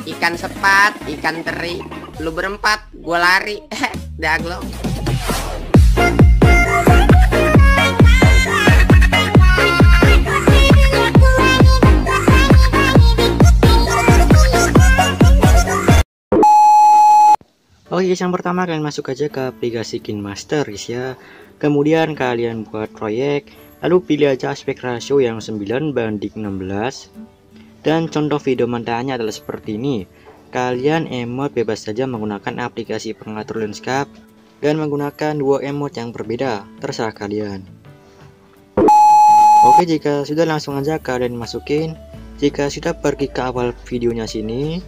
ikan sepat, ikan teri. Lu berempat, gua lari. Daglok. Oke guys, yang pertama kalian masuk aja ke aplikasi KineMaster guys ya. Kemudian kalian buat proyek, lalu pilih aja aspek rasio yang 9:16. Dan contoh video mentahnya adalah seperti ini. Kalian emot bebas saja menggunakan aplikasi pengatur landscape dan menggunakan dua emot yang berbeda, terserah kalian. Oke, jika sudah langsung aja kalian masukin. Jika sudah pergi ke awal videonya sini,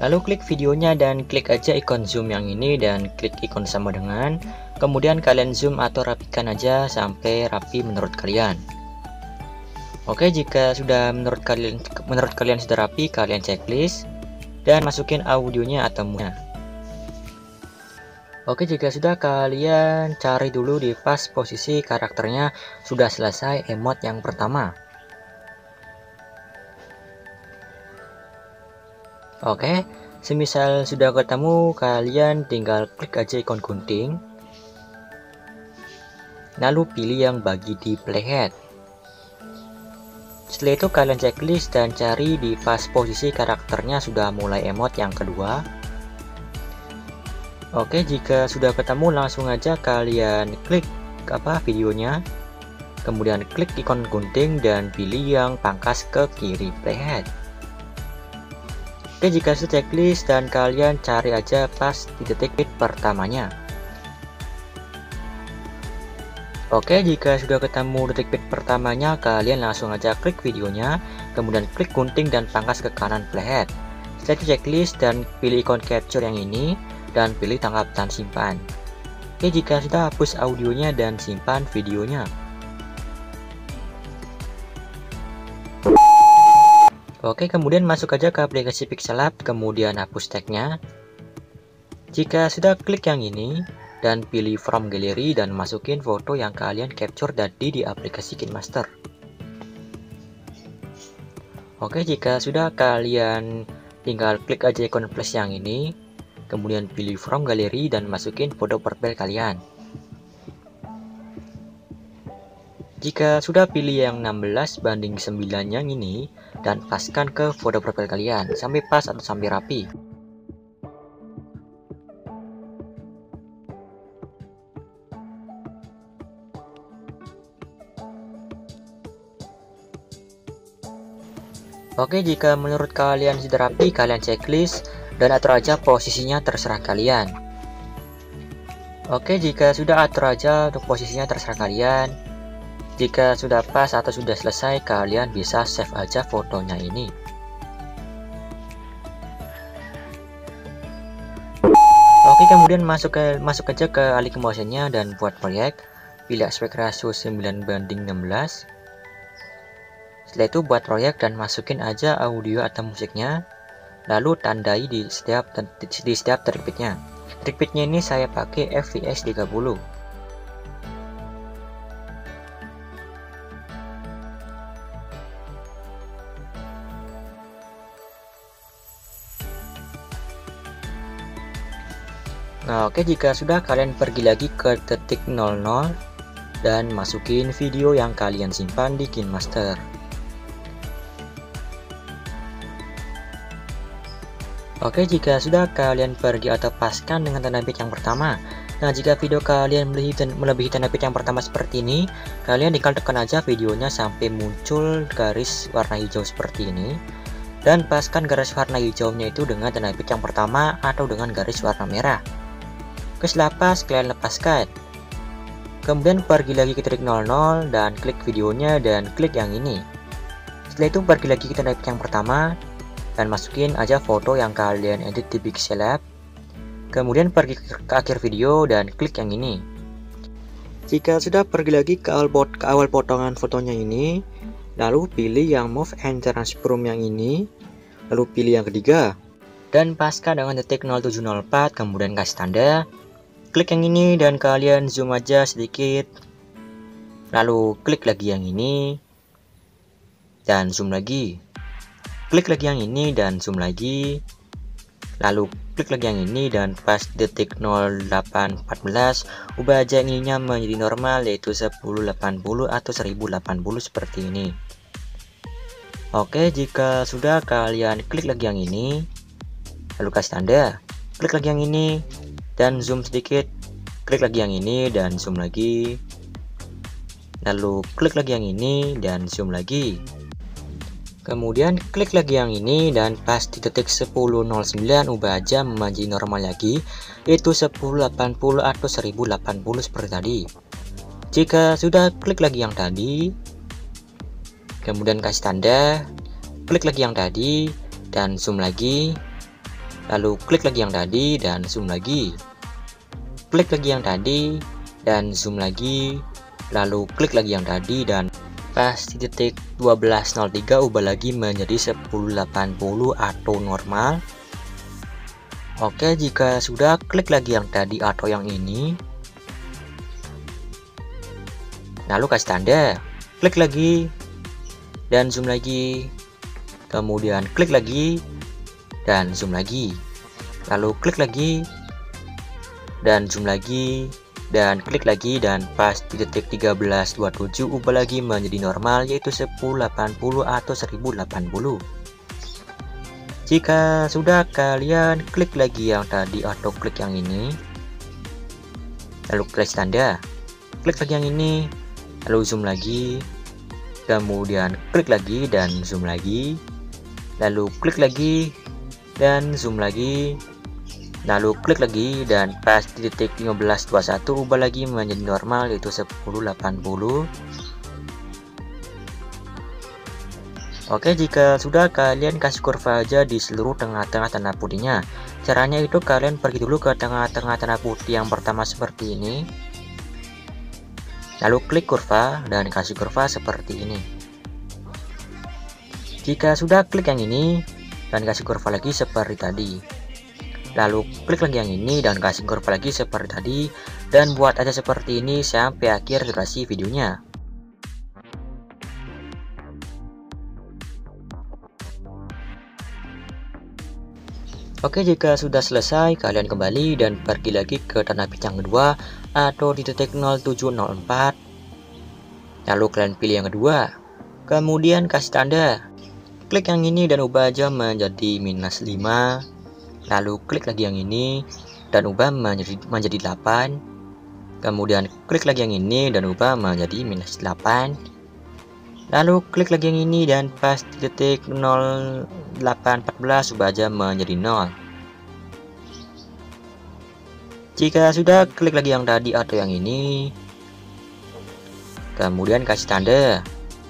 lalu klik videonya dan klik aja ikon zoom yang ini dan klik ikon sama dengan. Kemudian kalian zoom atau rapikan aja sampai rapi menurut kalian. Oke, jika sudah menurut kalian sudah rapi, kalian checklist dan masukin audionya atau musiknya. Oke, jika sudah kalian cari dulu di pas posisi karakternya sudah selesai emot yang pertama. Oke, semisal sudah ketemu, kalian tinggal klik aja ikon gunting, lalu pilih yang bagi di playhead. Setelah itu kalian checklist dan cari di pas posisi karakternya sudah mulai emot yang kedua. Oke, jika sudah ketemu langsung aja kalian klik videonya, kemudian klik ikon gunting dan pilih yang pangkas ke kiri playhead. Oke, jika sudah checklist dan kalian cari aja pas di detik bit pertamanya. Oke, jika sudah ketemu detik bit pertamanya, kalian langsung aja klik videonya, kemudian klik gunting dan pangkas ke kanan playhead. Setelah itu checklist dan pilih ikon capture yang ini dan pilih tangkap dan simpan. Oke, jika sudah hapus audionya dan simpan videonya. Oke, kemudian masuk aja ke aplikasi Pixellab, kemudian hapus tagnya. Jika sudah klik yang ini dan pilih from gallery dan masukin foto yang kalian capture tadi di aplikasi KineMaster. Oke, jika sudah kalian tinggal klik aja ikon plus yang ini, kemudian pilih from gallery dan masukin foto profil kalian. Jika sudah pilih yang 16:9 yang ini dan paskan ke foto profil kalian sampai pas atau sampai rapi. Oke, jika menurut kalian sudah rapi, kalian checklist dan atur aja posisinya terserah kalian. Oke, jika sudah atur aja untuk posisinya terserah kalian. Jika sudah pas atau sudah selesai, kalian bisa save aja fotonya ini. Oke, kemudian masuk aja ke alih motionnya dan buat proyek. Pilih aspek rasio 9:16. Setelah itu buat proyek dan masukin aja audio atau musiknya. Lalu tandai di setiap terbitnya. Terbitnya ini saya pakai fps 30. Nah, oke, jika sudah kalian pergi lagi ke detik 00 dan masukin video yang kalian simpan di KineMaster. Oke, jika sudah kalian pergi atau paskan dengan tanda bit yang pertama. Nah, jika video kalian melebihi tanda bit yang pertama seperti ini, kalian tinggal tekan aja videonya sampai muncul garis warna hijau seperti ini. Dan paskan garis warna hijaunya itu dengan tanda bit yang pertama atau dengan garis warna merah. Setelah pas, kalian lepaskan. Kemudian pergi lagi ke titik 00 dan klik videonya dan klik yang ini. Setelah itu pergi lagi ke tanda yang pertama dan masukin aja foto yang kalian edit di Pixellab. Kemudian pergi ke akhir video dan klik yang ini. Jika sudah pergi lagi ke awal potongan fotonya ini, lalu pilih yang move and transform yang ini, lalu pilih yang ketiga dan paskan dengan detik 0704, kemudian kasih tanda. Klik yang ini dan kalian zoom aja sedikit, lalu klik lagi yang ini dan zoom lagi, klik lagi yang ini dan zoom lagi, lalu klik lagi yang ini dan pas detik 08.14 ubah aja ininya menjadi normal, yaitu 1080 atau 1080 seperti ini. Oke, jika sudah kalian klik lagi yang ini, lalu kasih tanda, klik lagi yang ini dan zoom sedikit, klik lagi yang ini dan zoom lagi, lalu klik lagi yang ini dan zoom lagi. Kemudian klik lagi yang ini dan pas di detik 10.09 ubah aja menjadi normal lagi, yaitu 1080 atau 1080 seperti tadi. Jika sudah klik lagi yang tadi, kemudian kasih tanda, klik lagi yang tadi dan zoom lagi, lalu klik lagi yang tadi dan zoom lagi, klik lagi yang tadi dan zoom lagi, lalu klik lagi yang tadi dan pas di detik 12.03 ubah lagi menjadi 1080 atau normal. Oke, jika sudah klik lagi yang tadi atau yang ini, lalu kasih tanda, klik lagi dan zoom lagi, kemudian klik lagi dan zoom lagi, lalu klik lagi dan zoom lagi, dan klik lagi, dan pas di detik 13.27 ubah lagi menjadi normal, yaitu 1080 atau 1080. Jika sudah kalian klik lagi yang tadi atau klik yang ini, lalu klik tanda, klik lagi yang ini, lalu zoom lagi, kemudian klik lagi dan zoom lagi, lalu klik lagi dan zoom lagi, lalu klik lagi, dan pas di detik 15.21 ubah lagi menjadi normal, yaitu 1080. Oke, jika sudah kalian kasih kurva aja di seluruh tengah-tengah tanda putihnya. Caranya itu kalian pergi dulu ke tengah-tengah tanda putih yang pertama seperti ini, lalu klik kurva dan kasih kurva seperti ini. Jika sudah klik yang ini dan kasih kurva lagi seperti tadi, lalu klik lagi yang ini dan kasih kurva lagi seperti tadi, dan buat aja seperti ini sampai akhir durasi videonya. Oke, jika sudah selesai kalian kembali dan pergi lagi ke tanda pit yang kedua atau di detik 07.04, lalu kalian pilih yang kedua, kemudian kasih tanda, klik yang ini dan ubah aja menjadi -5, lalu klik lagi yang ini dan ubah menjadi 8, kemudian klik lagi yang ini dan ubah menjadi -8, lalu klik lagi yang ini dan pas di detik 08.14 ubah aja menjadi 0. Jika sudah, klik lagi yang tadi atau yang ini, kemudian kasih tanda,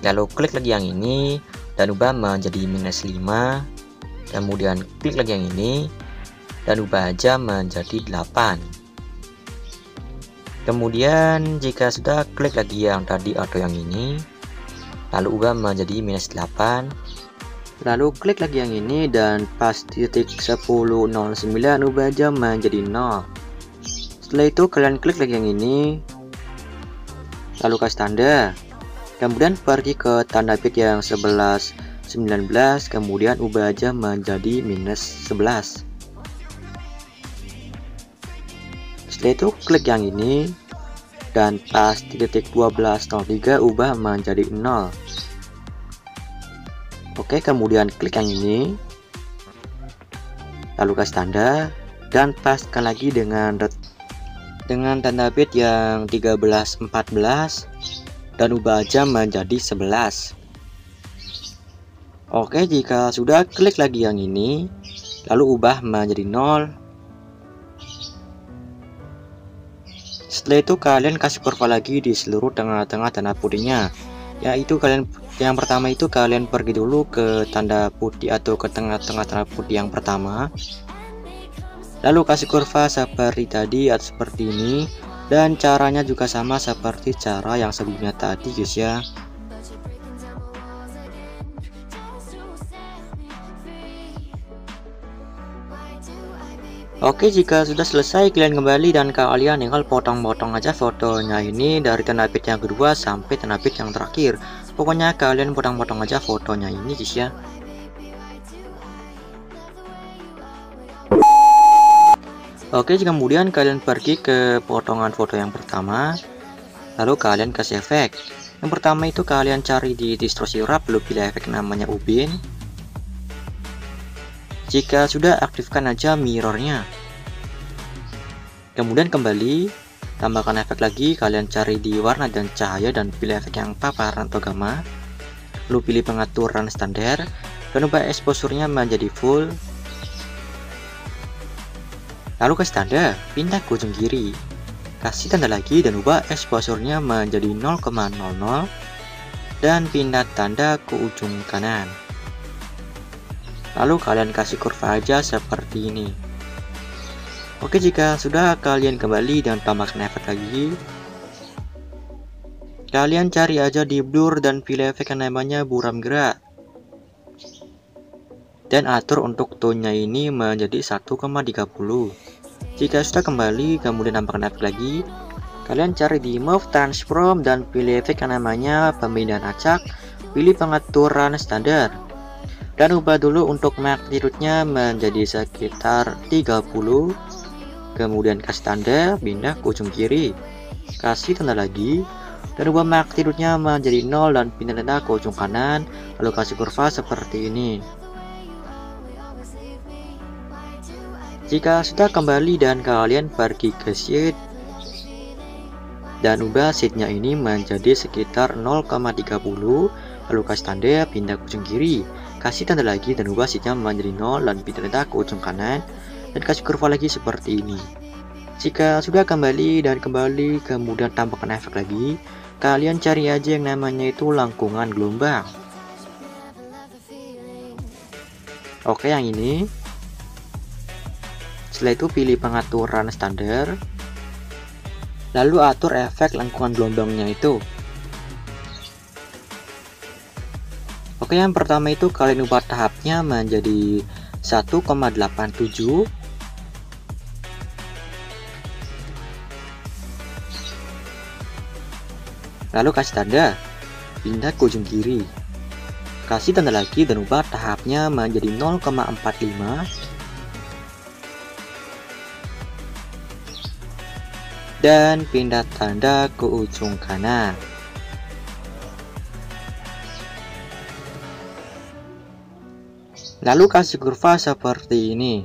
lalu klik lagi yang ini dan ubah menjadi -5, kemudian klik lagi yang ini dan ubah aja menjadi 8. Kemudian jika sudah, klik lagi yang tadi atau yang ini, lalu ubah menjadi -8, lalu klik lagi yang ini dan pas di detik 10.09 ubah aja menjadi 0. Setelah itu kalian klik lagi yang ini, lalu kasih tanda, kemudian pergi ke tanda pit yang 11.19, kemudian ubah aja menjadi -11. Setelah itu klik yang ini dan pas di detik 12.03 ubah menjadi 0. Oke, kemudian klik yang ini, lalu kasih tanda dan paskan lagi dengan tanda bit yang 13.14 dan ubah aja menjadi 11. Oke, jika sudah, klik lagi yang ini lalu ubah menjadi 0. Setelah itu kalian kasih kurva lagi di seluruh tengah-tengah tanda putihnya, yaitu yang pertama itu kalian pergi dulu ke tanda putih atau ke tengah-tengah tanda putih yang pertama, lalu kasih kurva seperti tadi atau seperti ini, dan caranya juga sama seperti cara yang sebelumnya tadi guys ya. Oke, jika sudah selesai kalian kembali dan kalian tinggal potong-potong aja fotonya ini dari tanda pit yang kedua sampai tanda pit yang terakhir. Pokoknya kalian potong-potong aja fotonya ini guys ya. Oke, jika kemudian kalian pergi ke potongan foto yang pertama, lalu kalian kasih efek. Yang pertama itu kalian cari di distorsi wrap, lalu pilih efek namanya ubin. Jika sudah, aktifkan aja mirrornya. Kemudian kembali, tambahkan efek lagi, kalian cari di warna dan cahaya dan pilih efek yang paparan atau gamma. Lalu pilih pengaturan standar dan ubah exposure-nya menjadi full. Lalu ke tanda, pindah ke ujung kiri, kasih tanda lagi dan ubah exposure-nya menjadi 0,00 dan pindah tanda ke ujung kanan. Lalu kalian kasih kurva aja seperti ini. Oke, jika sudah, kalian kembali dan tambahkan efek lagi. Kalian cari aja di blur dan pilih efek yang namanya buram gerak. Dan atur untuk tone-nya ini menjadi 1,30. Jika sudah kembali, kemudian tambahkan efek lagi. Kalian cari di move transform dan pilih efek yang namanya pemindahan acak. Pilih pengaturan standar. Dan ubah dulu untuk magnitude-nya menjadi sekitar 30. Kemudian kasih tanda, pindah ke ujung kiri. Kasih tanda lagi. Dan ubah magnitude-nya menjadi 0 dan pindah tanda ke ujung kanan. Lalu kasih kurva seperti ini. Jika sudah kembali dan kalian pergi ke sheet dan ubah sheetnya ini menjadi sekitar 0,30, lalu kasih tanda, pindah ke ujung kiri, kasih tanda lagi dan ubah sheetnya menjadi 0 dan pindah tanda ke ujung kanan dan kasih kurva lagi seperti ini. Jika sudah kembali dan kembali, kemudian tambahkan efek lagi, kalian cari aja yang namanya itu langkungan gelombang. Oke, yang ini. Setelah itu pilih pengaturan standar, lalu atur efek lengkungan gelombangnya itu. Oke, yang pertama itu kalian ubah tahapnya menjadi 1,87. Lalu kasih tanda, pindah ke ujung kiri, kasih tanda lagi dan ubah tahapnya menjadi 0,45. Dan pindah tanda ke ujung kanan. Lalu kasih kurva seperti ini.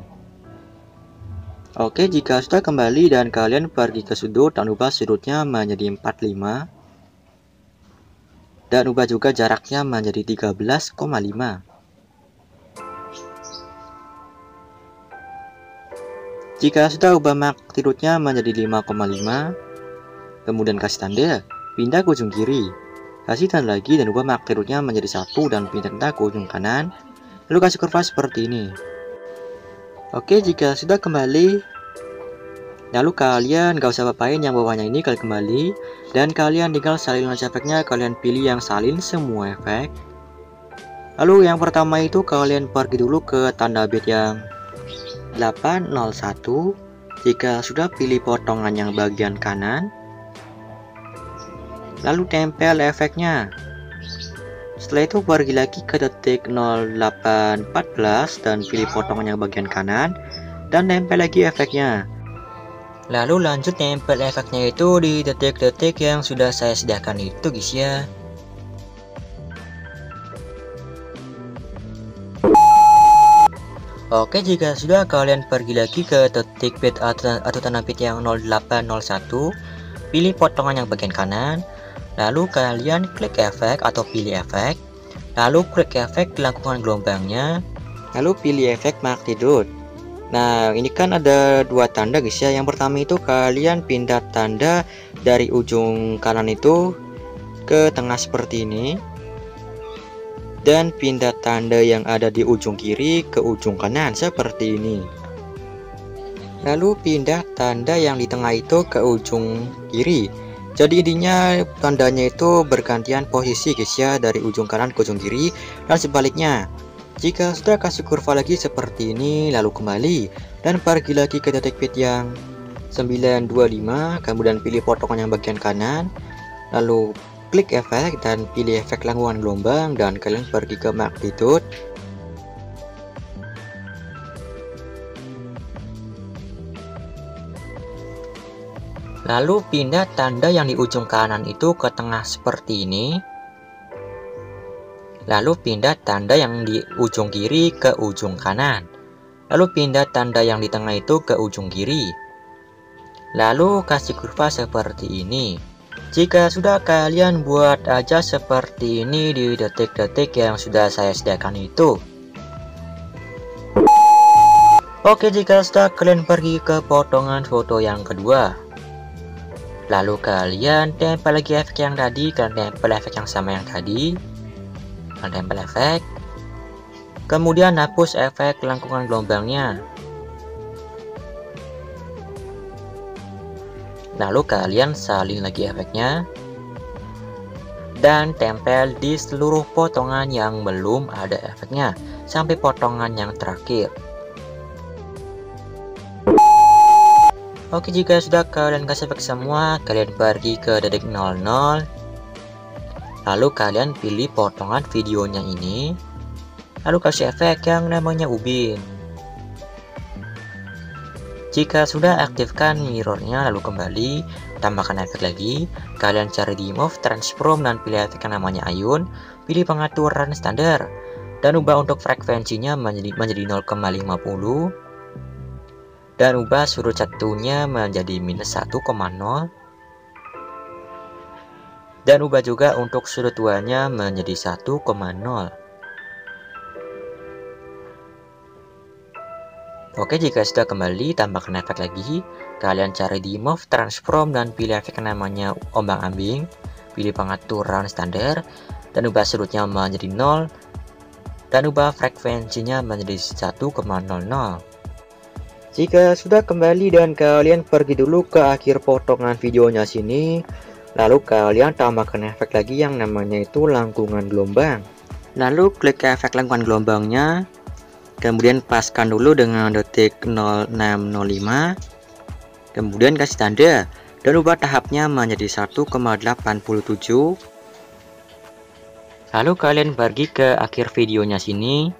Oke, jika sudah kembali dan kalian pergi ke sudut dan ubah sudutnya menjadi 45 dan ubah juga jaraknya menjadi 13,5. Jika sudah, ubah magnitude-nya menjadi 5,5. Kemudian kasih tanda, pindah ke ujung kiri, kasih tanda lagi dan ubah magnitude-nya menjadi 1 dan pindah tanda ke ujung kanan. Lalu kasih kurva seperti ini. Oke, jika sudah kembali, lalu kalian gak usah apain yang bawahnya ini, kalian kembali dan kalian tinggal salin aja efeknya. Kalian pilih yang salin semua efek. Lalu yang pertama itu kalian pergi dulu ke tanda bit yang 801. Jika sudah, pilih potongan yang bagian kanan, lalu tempel efeknya. Setelah itu pergi lagi ke detik 0814 dan pilih potongan yang bagian kanan dan tempel lagi efeknya. Lalu lanjut tempel efeknya itu di detik-detik yang sudah saya sediakan itu, guys ya. Oke, jika sudah, kalian pergi lagi ke detik bit atau tanda bit yang 0801, pilih potongan yang bagian kanan, lalu kalian klik efek atau pilih efek, lalu klik efek di lengkungan gelombangnya, lalu pilih efek magnitude. Nah, ini kan ada dua tanda, guys ya. Yang pertama itu kalian pindah tanda dari ujung kanan itu ke tengah seperti ini, dan pindah tanda yang ada di ujung kiri ke ujung kanan seperti ini. Lalu pindah tanda yang di tengah itu ke ujung kiri. Jadi intinya tandanya itu bergantian posisi, guys ya, dari ujung kanan ke ujung kiri dan sebaliknya. Jika sudah, kasih kurva lagi seperti ini, lalu kembali dan pergi lagi ke detik bit yang 925, kemudian pilih potongan yang bagian kanan, lalu klik efek dan pilih efek lengkungan gelombang dan kalian pergi ke magnitude. Lalu pindah tanda yang di ujung kanan itu ke tengah seperti ini. Lalu pindah tanda yang di ujung kiri ke ujung kanan. Lalu pindah tanda yang di tengah itu ke ujung kiri. Lalu kasih kurva seperti ini. Jika sudah, kalian buat aja seperti ini di detik-detik yang sudah saya sediakan itu. Oke, jika sudah, kalian pergi ke potongan foto yang kedua. Lalu kalian tempel lagi efek yang tadi, kalian tempel efek yang sama yang tadi. Kalian tempel efek. Kemudian hapus efek lengkungan gelombangnya. Lalu kalian salin lagi efeknya dan tempel di seluruh potongan yang belum ada efeknya sampai potongan yang terakhir. Oke, jika sudah kalian kasih efek semua, kalian pergi ke detik 00. Lalu kalian pilih potongan videonya ini. Lalu kasih efek yang namanya ubin. Jika sudah, aktifkan mirrornya, lalu kembali, tambahkan efek lagi. Kalian cari di move, transform, dan pilih efek yang namanya ayun. Pilih pengaturan standar, dan ubah untuk frekuensinya menjadi 0,50. Dan ubah sudut satunya menjadi -1,0. Dan ubah juga untuk sudut duanya menjadi 1,0. Oke, jika sudah kembali, tambahkan efek lagi. Kalian cari di move, transform, dan pilih efek yang namanya ombang-ambing. Pilih pengaturan standar, dan ubah sudutnya menjadi 0. Dan ubah frekuensinya menjadi 1,00. Jika sudah kembali dan kalian pergi dulu ke akhir potongan videonya sini. Lalu kalian tambahkan efek lagi yang namanya itu lengkungan gelombang. Lalu klik efek lengkungan gelombangnya. Kemudian paskan dulu dengan detik 0605. Kemudian kasih tanda dan ubah tahapnya menjadi 1,87. Lalu kalian pergi ke akhir videonya sini.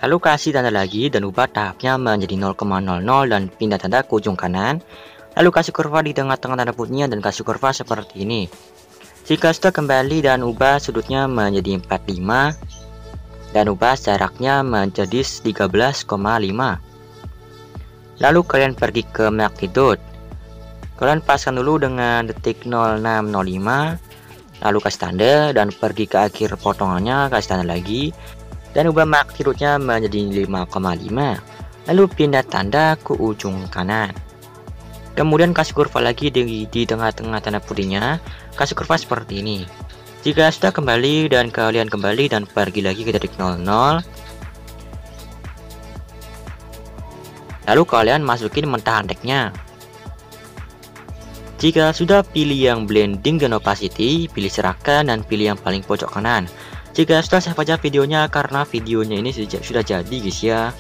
Lalu kasih tanda lagi dan ubah tahapnya menjadi 0,00 dan pindah tanda ke ujung kanan. Lalu kasih kurva di tengah-tengah tanda putihnya dan kasih kurva seperti ini. Jika sudah, kembali dan ubah sudutnya menjadi 45. Dan ubah jaraknya menjadi 13,5. Lalu kalian pergi ke magnitude. Kalian paskan dulu dengan detik 0605. Lalu kasih tanda dan pergi ke akhir potongannya, kasih tanda lagi. Dan ubah magnitude-nya menjadi 5,5. Lalu pindah tanda ke ujung kanan. Kemudian kasih kurva lagi di tengah-tengah tanda putihnya. Kasih kurva seperti ini. Jika sudah, kembali dan kalian kembali dan pergi lagi ke detik 00. Lalu kalian masukin mentahan tag-nya. Jika sudah, pilih yang blending dan opacity, pilih serahkan dan pilih yang paling pojok kanan. Jika sudah, save aja videonya karena videonya ini sudah jadi guys ya.